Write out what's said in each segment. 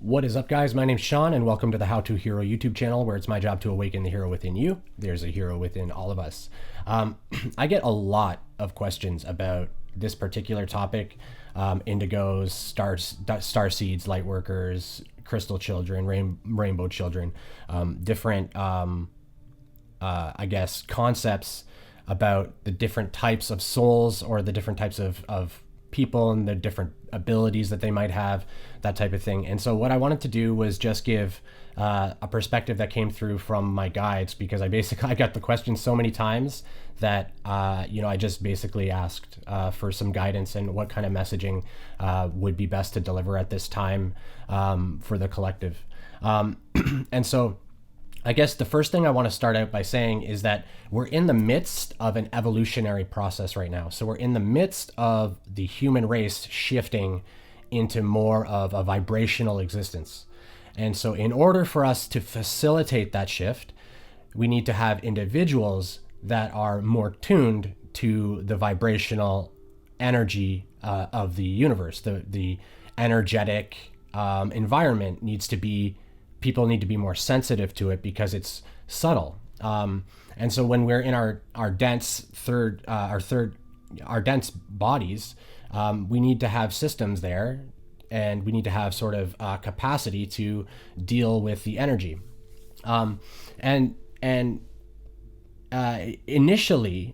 What is up, guys? My name's Sean, and welcome to the How to Hero YouTube channel, where it's my job to awaken the hero within you. There's a hero within all of us. I get a lot of questions about this particular topic: indigos, starseeds, lightworkers, crystal children, rainbow children, different, I guess, concepts about the different types of souls or the different types of people and the different abilities that they might have, that type of thing. And so what I wanted to do was just give a perspective that came through from my guides, because I got the question so many times that I just basically asked for some guidance and what kind of messaging would be best to deliver at this time for the collective. And so I guess the first thing I want to start out by saying is that we're in the midst of an evolutionary process right now. So we're in the midst of the human race shifting into more of a vibrational existence. And so in order for us to facilitate that shift, we need to have individuals that are more tuned to the vibrational energy of the universe. The energetic environment needs to be, people need to be more sensitive to it because it's subtle. And so when we're in our dense dense bodies, we need to have systems there, and we need to have sort of capacity to deal with the energy. Initially,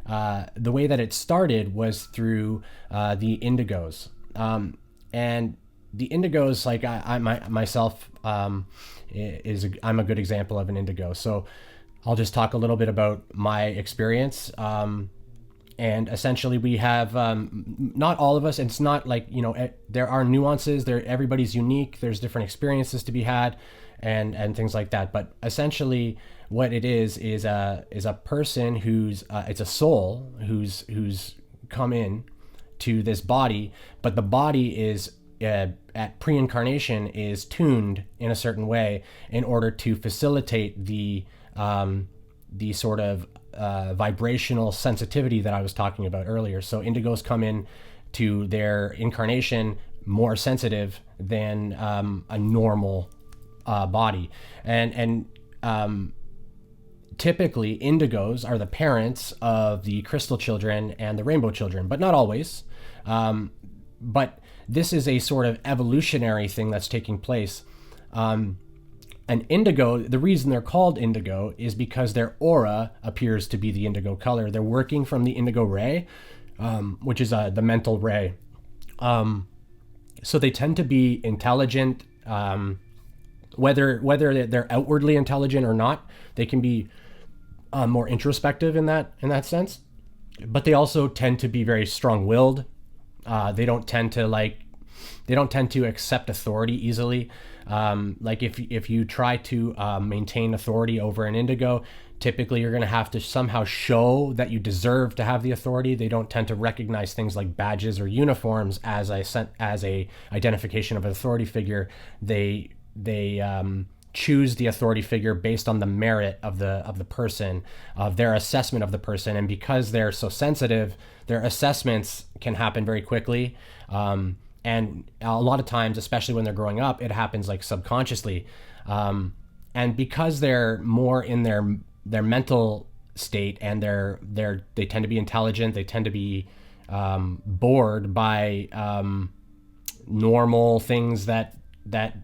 the way that it started was through the indigos. And the indigos, like I'm a good example of an indigo. So I'll just talk a little bit about my experience. And essentially we have, not all of us, it's not like, there are nuances there. Everybody's unique. There's different experiences to be had and things like that. But essentially what it is a person who's, it's a soul who's come in to this body, but the body is, at pre-incarnation, is tuned in a certain way in order to facilitate the sort of vibrational sensitivity that I was talking about earlier. So indigos come in to their incarnation more sensitive than a normal body, and typically indigos are the parents of the crystal children and the rainbow children, but not always. But this is a sort of evolutionary thing that's taking place. An indigo, the reason they're called indigo is because their aura appears to be the indigo color. They're working from the indigo ray, which is the mental ray. So they tend to be intelligent, whether they're outwardly intelligent or not. They can be more introspective in that sense, but they also tend to be very strong-willed. They don't tend to accept authority easily. Like if you try to maintain authority over an indigo, typically you're going to have to somehow show that you deserve to have the authority. They don't tend to recognize things like badges or uniforms as a identification of an authority figure. They choose the authority figure based on the merit of the person, of their assessment of the person. And because they're so sensitive, their assessments can happen very quickly. And a lot of times, especially when they're growing up, it happens like subconsciously. And because they're more in their mental state, and they tend to be intelligent, they tend to be bored by normal things that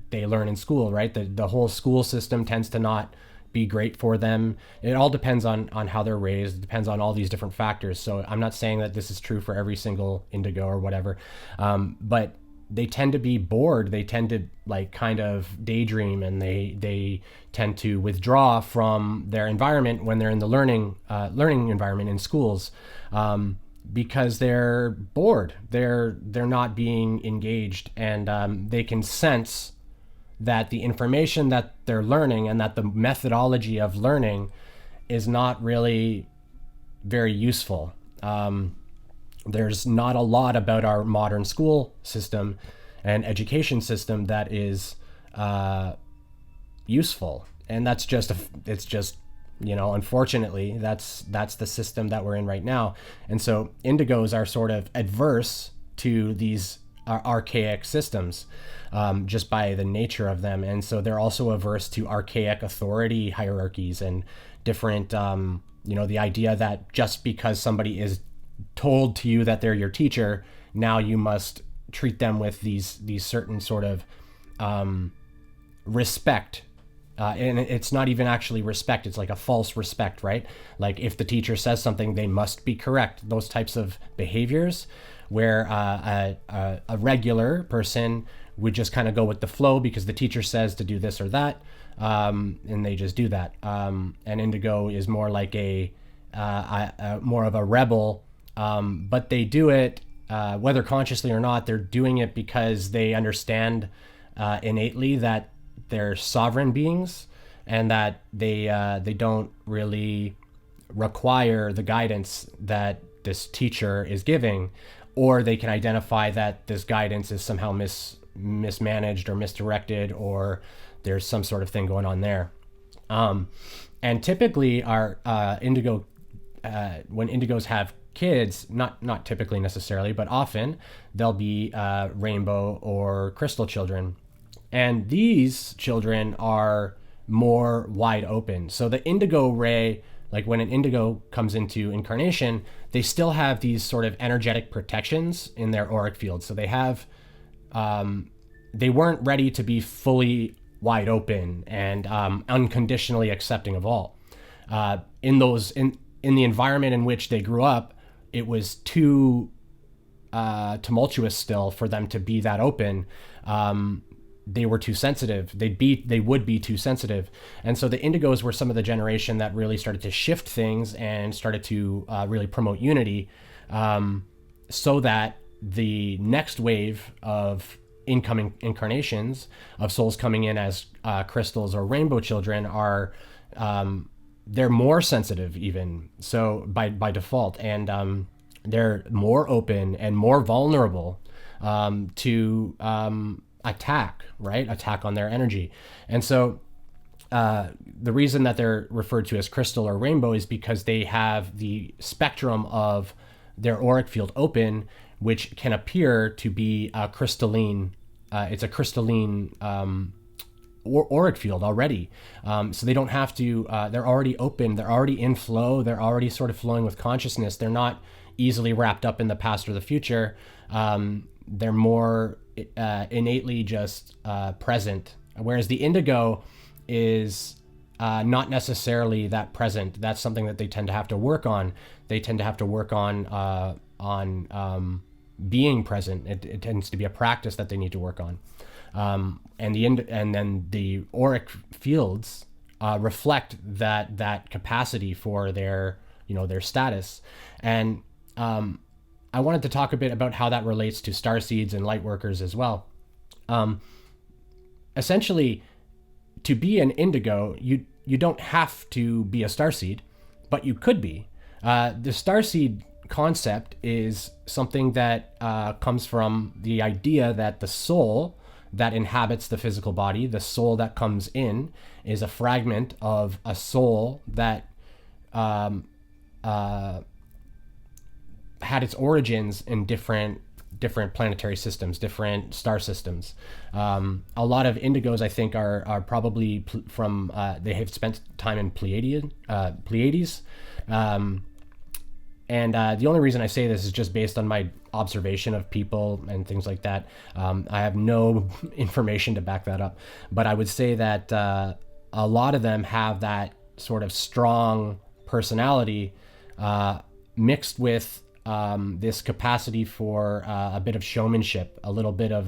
they learn in school, right? The whole school system tends to not be great for them. It all depends on how they're raised. It depends on all these different factors. So I'm not saying that this is true for every single indigo or whatever, but they tend to be bored. They tend to like kind of daydream, and they tend to withdraw from their environment when they're in the learning environment in schools, because they're bored. They're not being engaged, and they can sense that the information that they're learning and that the methodology of learning is not really very useful. There's not a lot about our modern school system and education system that is useful, and that's just unfortunately that's the system that we're in right now. And so indigos are sort of adverse to these archaic systems, just by the nature of them. And so they're also averse to archaic authority hierarchies and different, the idea that just because somebody is told to you that they're your teacher, now you must treat them with these certain sort of respect. And it's not even actually respect. It's like a false respect, right? Like if the teacher says something, they must be correct. Those types of behaviors where a regular person would just kind of go with the flow because the teacher says to do this or that, and they just do that. And Indigo is more like more of a rebel, but they do it, whether consciously or not, they're doing it because they understand innately that they're sovereign beings and that they don't really require the guidance that this teacher is giving, or they can identify that this guidance is somehow mismanaged or misdirected, or there's some sort of thing going on there. And typically our indigo, when indigos have kids, not typically necessarily, but often they'll be rainbow or crystal children. And these children are more wide open. So the indigo ray, like when an indigo comes into incarnation, they still have these sort of energetic protections in their auric field. So they have, they weren't ready to be fully wide open and unconditionally accepting of all. In the environment in which they grew up, it was too tumultuous still for them to be that open. They were too sensitive. They would be too sensitive. And so the indigos were some of the generation that really started to shift things and started to really promote unity, so that the next wave of incoming incarnations of souls coming in as crystals or rainbow children are, they're more sensitive even, so by default, and they're more open and more vulnerable to attack on their energy. And so the reason that they're referred to as crystal or rainbow is because they have the spectrum of their auric field open, which can appear to be a crystalline. It's a crystalline auric field already. So they don't have to, they're already open, they're already in flow, they're already sort of flowing with consciousness. They're not easily wrapped up in the past or the future. They're more innately just present, whereas the indigo is not necessarily that present. That's something that they tend to have to work on. They tend to have to work on being present. It tends to be a practice that they need to work on. And then the auric fields reflect that capacity for their status. And I wanted to talk a bit about how that relates to starseeds and lightworkers as well. Essentially, to be an indigo, you don't have to be a starseed, but you could be. The starseed concept is something that comes from the idea that the soul that inhabits the physical body, the soul that comes in, is a fragment of a soul that had its origins in different planetary systems, different star systems. A lot of indigos, I think, are probably from they have spent time in Pleiades. And the only reason I say this is just based on my observation of people and things like that. I have no information to back that up, but I would say that a lot of them have that sort of strong personality mixed with this capacity for a bit of showmanship, a little bit of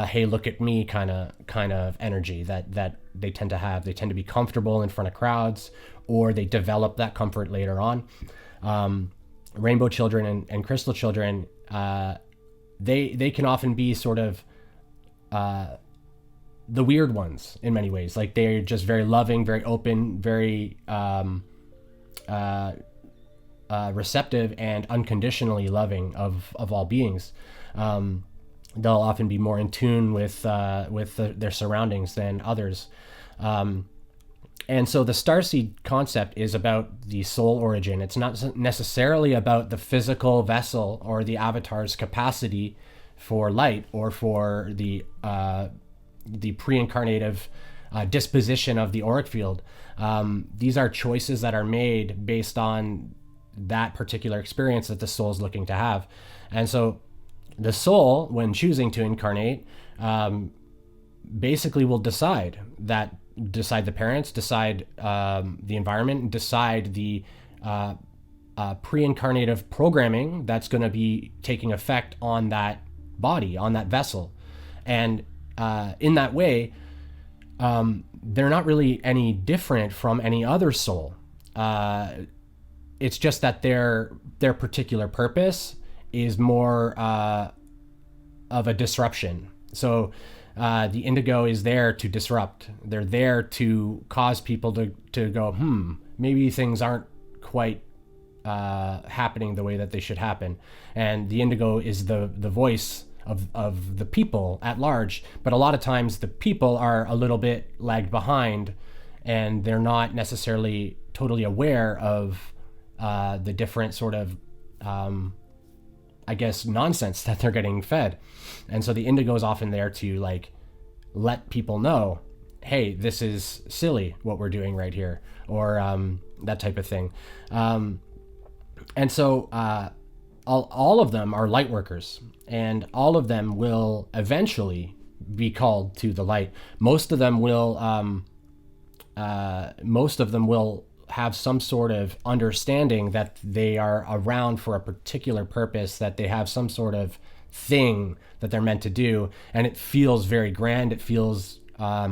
hey, look at me kind of energy that they tend to have. They tend to be comfortable in front of crowds, or they develop that comfort later on. Rainbow children and crystal children, they can often be sort of the weird ones in many ways. Like they're just very loving, very open, very receptive and unconditionally loving of all beings. They'll often be more in tune with their surroundings than others. And so the starseed concept is about the soul origin. It's not necessarily about the physical vessel or the avatar's capacity for light or for the pre-incarnative disposition of the auric field. These are choices that are made based on that particular experience that the soul is looking to have. And so the soul, when choosing to incarnate, basically will decide the parents, decide the environment, and decide the pre-incarnative programming that's going to be taking effect on that body, on that vessel. And in that way, they're not really any different from any other soul. It's just that their particular purpose is more of a disruption. So the indigo is there to disrupt. They're there to cause people to go, maybe things aren't quite happening the way that they should happen. And the indigo is the voice of the people at large. But a lot of times the people are a little bit lagged behind, and they're not necessarily totally aware of the different sort of nonsense that they're getting fed. And so the indigo is often there to like let people know, hey, this is silly what we're doing right here, or that type of thing. And so all of them are light workers, and all of them will eventually be called to the light. Most of them will have some sort of understanding that they are around for a particular purpose, that they have some sort of thing that they're meant to do, and it feels very grand. It feels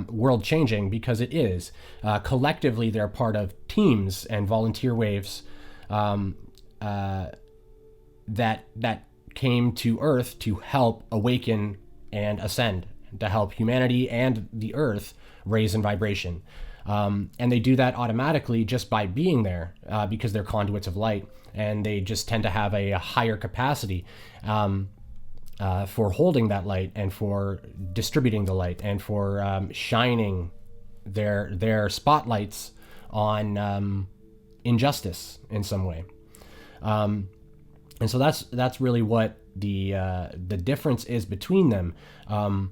world changing because it is. Collectively, they're part of teams and volunteer waves that came to Earth to help awaken and ascend, to help humanity and the Earth raise in vibration. And they do that automatically just by being there, because they're conduits of light, and they just tend to have a higher capacity for holding that light and for distributing the light and for shining their spotlights on injustice in some way. And so that's really what the difference is between them. And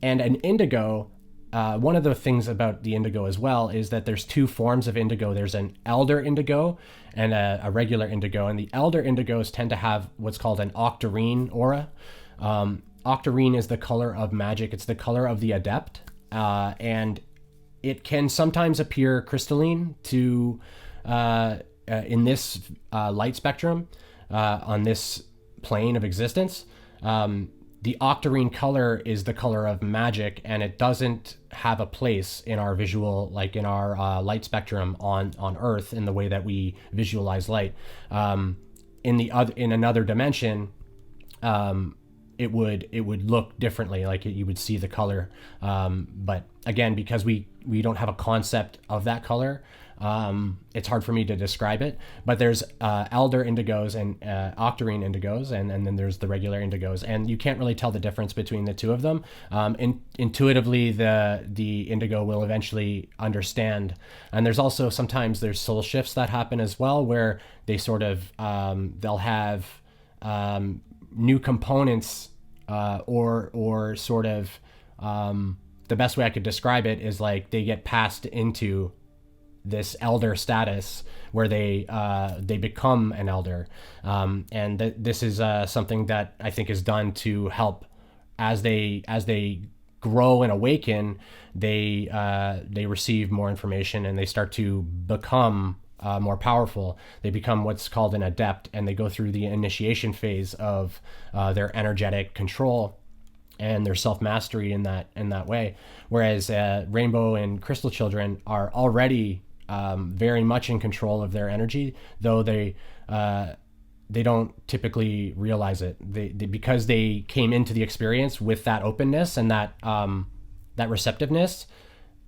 an indigo, one of the things about the indigo as well is that there's two forms of indigo. There's an elder indigo and a regular indigo. And the elder indigos tend to have what's called an octarine aura. Octarine is the color of magic. It's the color of the adept. And it can sometimes appear crystalline to in this light spectrum, on this plane of existence. The octarine color is the color of magic, and it doesn't have a place in our visual, like in our light spectrum on Earth, in the way that we visualize light. In another dimension, it would look differently, like you would see the color. But again, because we don't have a concept of that color, it's hard for me to describe it. But there's elder indigos and octarine indigos, and then there's the regular indigos, and you can't really tell the difference between the two of them. Intuitively, the indigo will eventually understand. And there's also sometimes there's soul shifts that happen as well, where they sort of they'll have new components, or sort of the best way I could describe it is like they get passed into this elder status where they become an elder, and this is something that I think is done to help as they grow and awaken. They receive more information, and they start to become more powerful. They become what's called an adept, and they go through the initiation phase of their energetic control and their self-mastery in that way. Whereas rainbow and crystal children are already very much in control of their energy, though they don't typically realize it. They because they came into the experience with that openness and that receptiveness.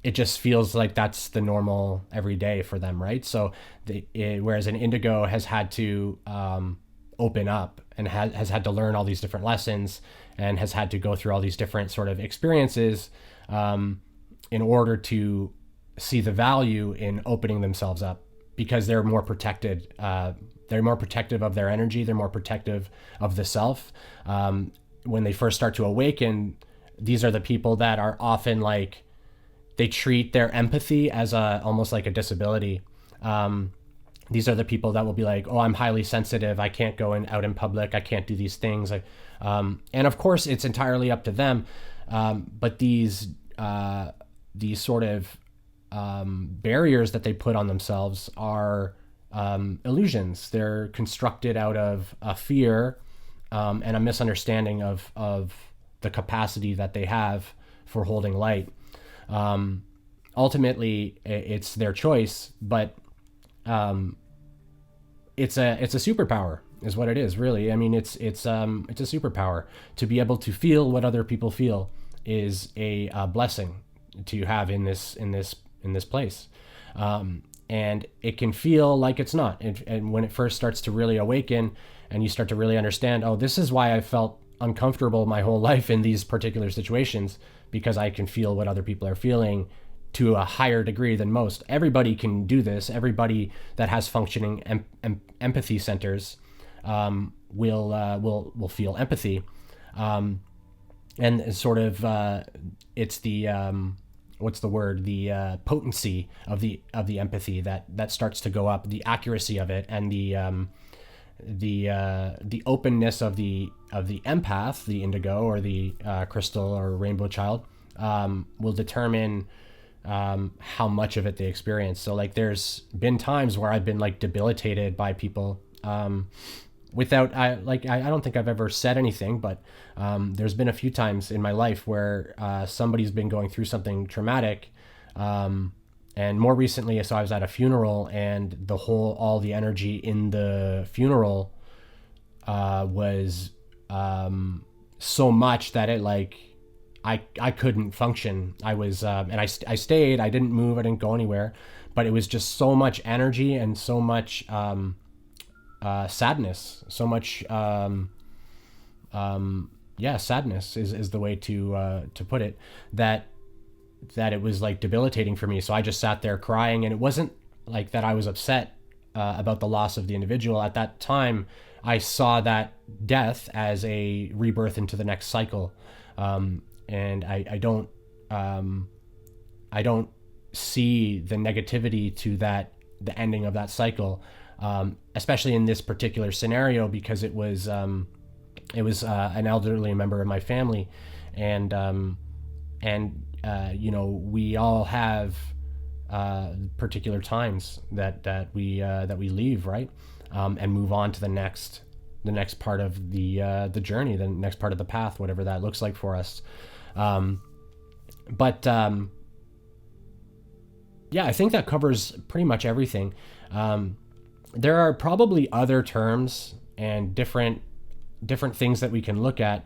It just feels like that's the normal everyday for them, right? So, whereas an indigo has had to open up and has had to learn all these different lessons and has had to go through all these different sort of experiences in order to see the value in opening themselves up because they're more protected. They're more protective of their energy. They're more protective of the self. When they first start to awaken, these are the people that are often like, they treat their empathy as almost like a disability. These are the people that will be like, oh, I'm highly sensitive. I can't go out in public. I can't do these things. And of course, it's entirely up to them. But these sort of barriers that they put on themselves are illusions. They're constructed out of a fear and a misunderstanding of the capacity that they have for holding light. Ultimately, it's their choice, but it's a superpower, is what it is, really. I mean, it's a superpower. To be able to feel what other people feel is a blessing to have in this place. And it can feel like it's not. And when it first starts to really awaken and you start to really understand, oh, this is why I felt uncomfortable my whole life in these particular situations, because I can feel what other people are feeling to a higher degree than most. Everybody can do this. Everybody that has functioning empathy centers will feel empathy. And sort of it's the what's the word, the potency of the empathy that starts to go up, the accuracy of it, and the openness of the empath, the indigo or the crystal or rainbow child, will determine how much of it they experience. So like, there's been times where I've been like debilitated by people without I don't think I've ever said anything, but there's been a few times in my life where somebody's been going through something traumatic, and more recently, so I was at a funeral, and all the energy in the funeral was so much that it like I couldn't function. I was and I stayed. I didn't move. I didn't go anywhere, but it was just so much energy and so much sadness, so much sadness is the way to put it, that it was like debilitating for me. So I just sat there crying, and it wasn't like that I was upset about the loss of the individual. At that time, I saw that death as a rebirth into the next cycle, and I don't see the negativity to that, the ending of that cycle. Especially in this particular scenario, because it was an elderly member of my family, and we all have particular times that we leave, right, and move on to the next part of the journey, the next part of the path, whatever that looks like for us. But I think that covers pretty much everything. There are probably other terms and different things that we can look at.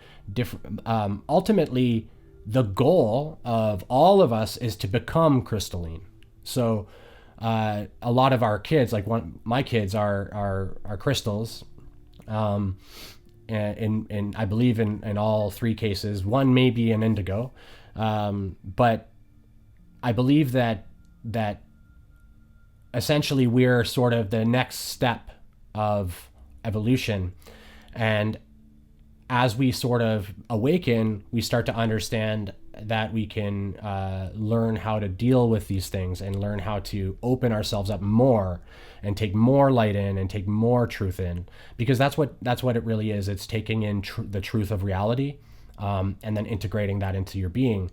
Ultimately, the goal of all of us is to become crystalline. So a lot of our kids, like my kids are crystals. And I believe in all three cases. One may be an indigo, but I believe that essentially we're sort of the next step of evolution. And as we sort of awaken, we start to understand that we can learn how to deal with these things and learn how to open ourselves up more and take more light in and take more truth in, because that's what it really is. It's taking in the truth of reality, and then integrating that into your being,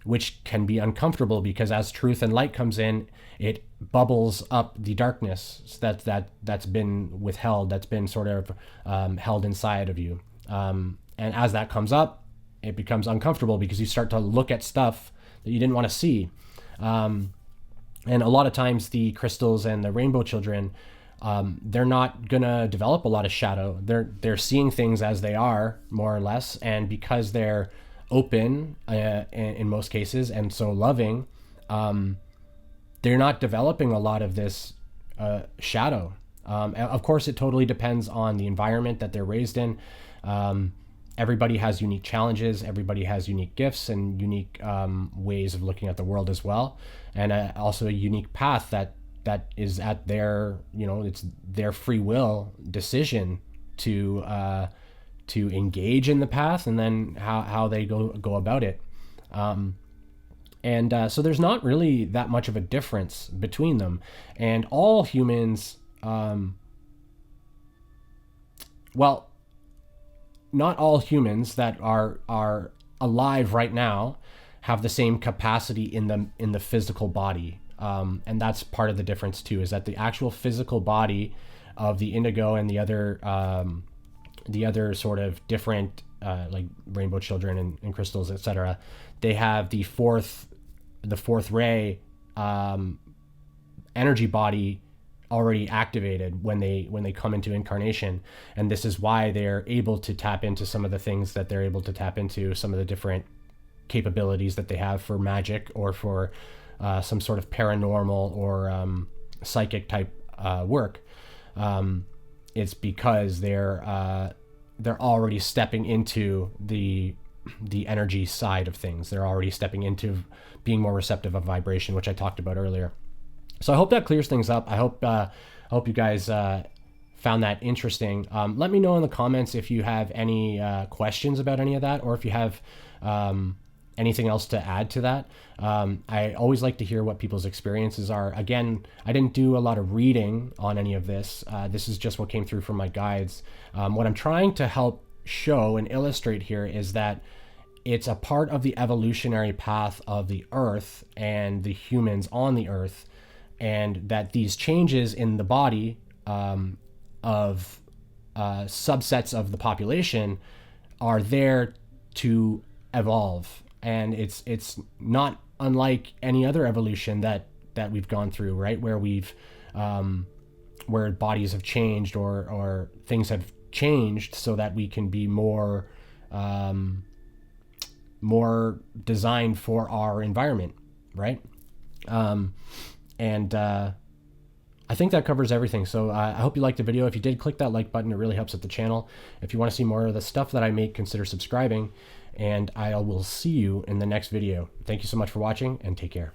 which can be uncomfortable, because as truth and light comes in, it bubbles up the darkness that's been withheld, that's been sort of held inside of you. And as that comes up, it becomes uncomfortable, because you start to look at stuff that you didn't want to see. And a lot of times the crystals and the rainbow children, they're not gonna develop a lot of shadow. They're seeing things as they are, more or less, and because they're open in most cases and so loving, they're not developing a lot of this shadow. Of course, it totally depends on the environment that they're raised in, everybody has unique challenges, everybody has unique gifts and unique ways of looking at the world as well, and also a unique path that is at their, it's their free will decision to engage in the path, and then how they go about it. So there's not really that much of a difference between them, and all humans, not all humans that are alive right now have the same capacity in the physical body, and that's part of the difference too. Is that the actual physical body of the indigo and the other sort of different like rainbow children and crystals, etc. They have the fourth ray energy body already activated when they come into incarnation, and this is why they're able to tap into some of the things that they're able to tap into, some of the different capabilities that they have for magic or for some sort of paranormal or psychic type work. It's because they're already stepping into the energy side of things. They're already stepping into being more receptive of vibration, which I talked about earlier. So I hope that clears things up. I hope you guys found that interesting. Let me know in the comments if you have any questions about any of that, or if you have anything else to add to that. I always like to hear what people's experiences are. Again, I didn't do a lot of reading on any of this. This is just what came through from my guides. What I'm trying to help show and illustrate here is that it's a part of the evolutionary path of the earth and the humans on the earth, and that these changes in the body of subsets of the population are there to evolve. And it's not unlike any other evolution that we've gone through, right? Where we've where bodies have changed or things have changed so that we can be more designed for our environment, right? I think that covers everything. So I hope you liked the video. If you did, click that like button. It really helps with the channel. If you want to see more of the stuff that I make, consider subscribing, and I will see you in the next video. Thank you so much for watching, and take care.